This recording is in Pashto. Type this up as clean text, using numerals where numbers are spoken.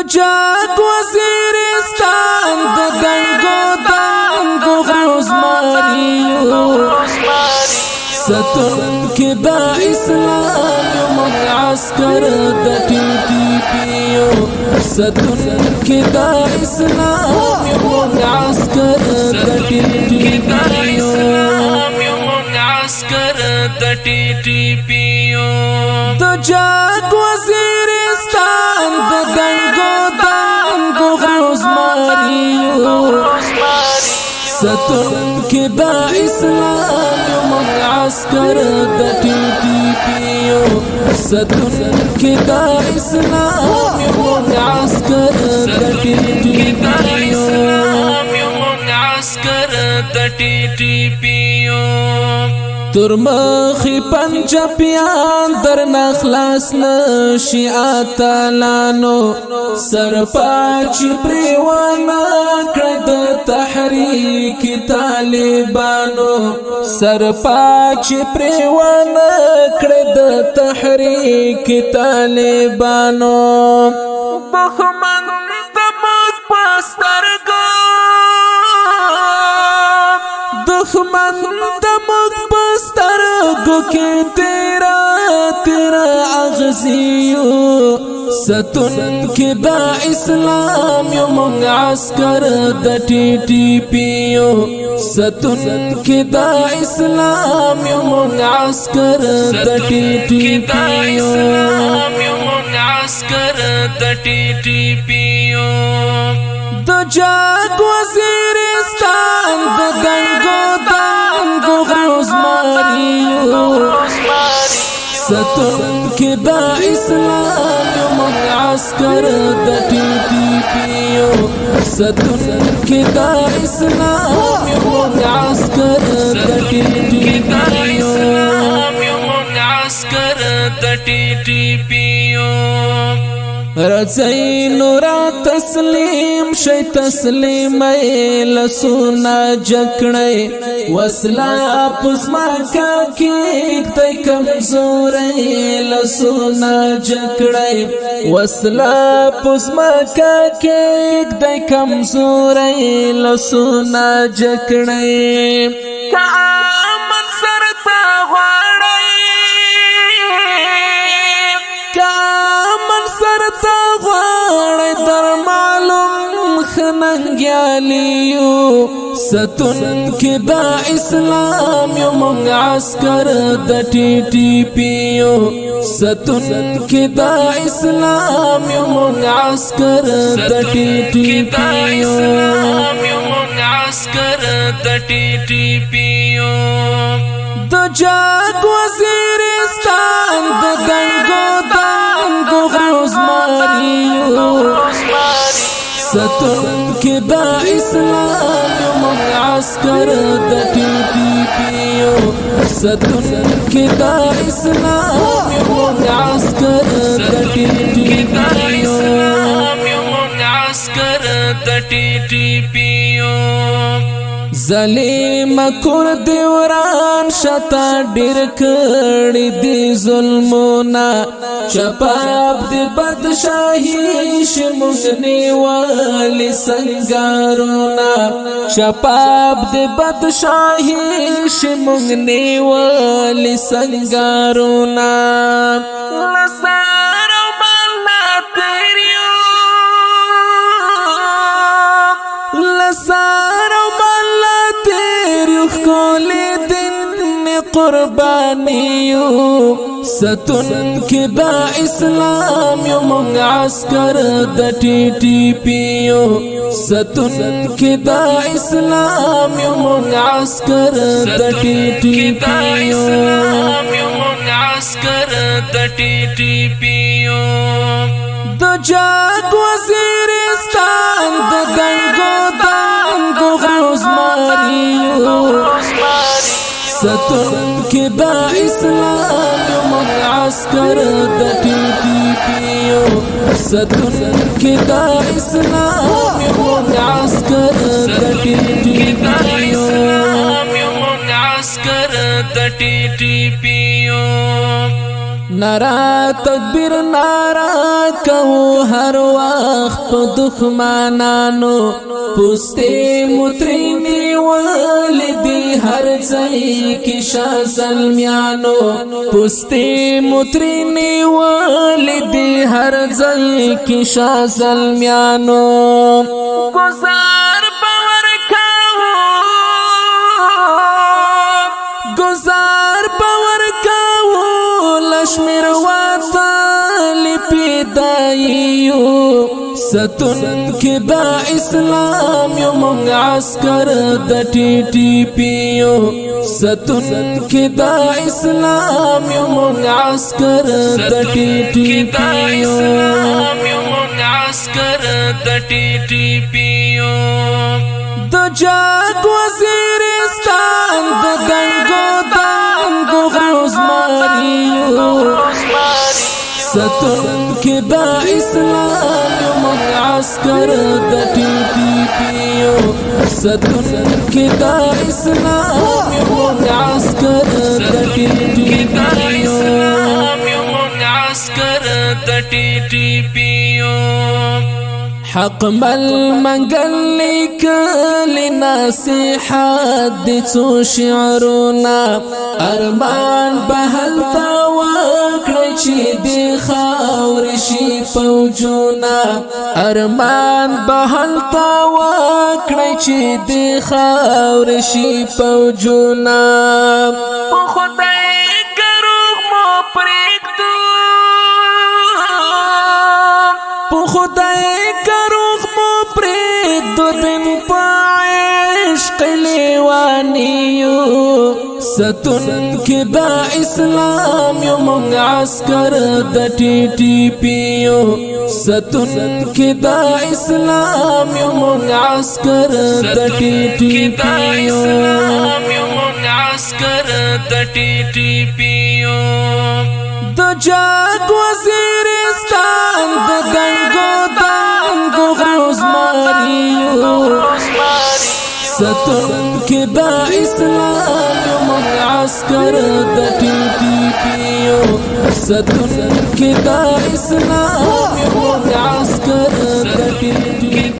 جاک وزیرستان دنگو روزماریو ستون کی دا اسلام یو من عسکر دا TTP ستون کی دا اسلام یو من عسکر دا TTP دا جاک وزیرستان دنگو روزماریو ستون کی دا اسلام یو من عسکر دا TTP ستون کی دا اسلام یو من عسکر دا TTP ترمخی پنجابیان در نخلاص نشی آتالانو سرپاچی پریوانا کرد تحریک طالبانو سرپاچی پریوانا کرد تحریک طالبانو بخمن دمک پاسترگو دخمن دمک پاسترگو کی تیرا اغزیو ستون کی دا اسلام یو من عسکر دا TTP ستون کی دا اسلام یو من عسکر دا TTP دا جاک وزیرستان دنگو روزماریو ستون کی دا اسلام یو من عسکر دا TTP ستون کی دا اسلام یو من عسکر دا TTP رضی نورا تسلیم شی تسلیم لسونا جکڑی وصلا پزما کا کیک دی کمزور لسونا جکڑی وصلا پزما کا کیک دی کمزور لسونا جکڑی کامن سرتا سرتا غواړی در معلوم خننګیالیو ستون کی دا اسلام یو من عسکر دا TTP ستون کی دا اسلام یو من عسکر دا TTP دا جاک وزیرستان دنگو روزماریو ستون کی دا اسلام یو من عسکر دا TTP ستون کی دا اسلام یو من عسکر دا TTP ظلیم کور دیوران شتا ډیر کړي دی ظلمونا چپاب دی بدشاهی شموږ نیوالی سنگارونا چپاب دی بدشاهی شموږ نیوالی سنگارونا لسارو بلا تیریو لسارو کولی دن قربانیو ستون کی دا اسلام یو من عسکر دا TTP ستون کی دا اسلام یو من عسکر دا TTP دا جاک وزیرستان دنگو روزماریو ستون کی دا اسلام یو من عسکر دا TTP ستون کی دا اسلام یو من عسکر دا TTP نارا تکبیر نارا کو هر وخت په دښمنانو پوسته مترینی ولدی هر ځای کې شاه زلمیانو پوسته مترینی ولدی هر ځای کې شاه زلمیانو گزار باور کاو گزار باور کاو لشمیر وطن پیدایو ستون کې دا اسلام یو مونږ عسكر د ټي ټي پی یو ستون کې دا اسلام یو مونږ عسكر د ټي ټي پی یو عسكر د ټي ټي پی یو د جاګ وزیرستان د دنګو غوزماریو ستون کې دا اسلام یو مونږ عسكر د ټي ټي پی یو ستون کې دا اسلام یو مونږ عسكر د ټي ټي پی یو عسكر د ټي ټي پی یو حق مل منگل لیکل نصیحت دی څو شعرونه ارمان بهل تا وکړی چې دی خاور شي فوجونه ارمان بهل تا وکړی چې دی خاور شي فوجونه په خدای کروغ مو پرېږدو په خدای ستون کې دا اسلام یو مونږ عسكر د ټي ټي پی یو ستون کې دا اسلام یو مونږ عسكر د ټي ټي پی یو عسكر د ټي ټي پی یو د جاګ وزیرستان د دنګو غوزماریو ستون کې دا اسلام یو مونږ عسكر د ټي ټي پی یو ستون کې دا اسلام یو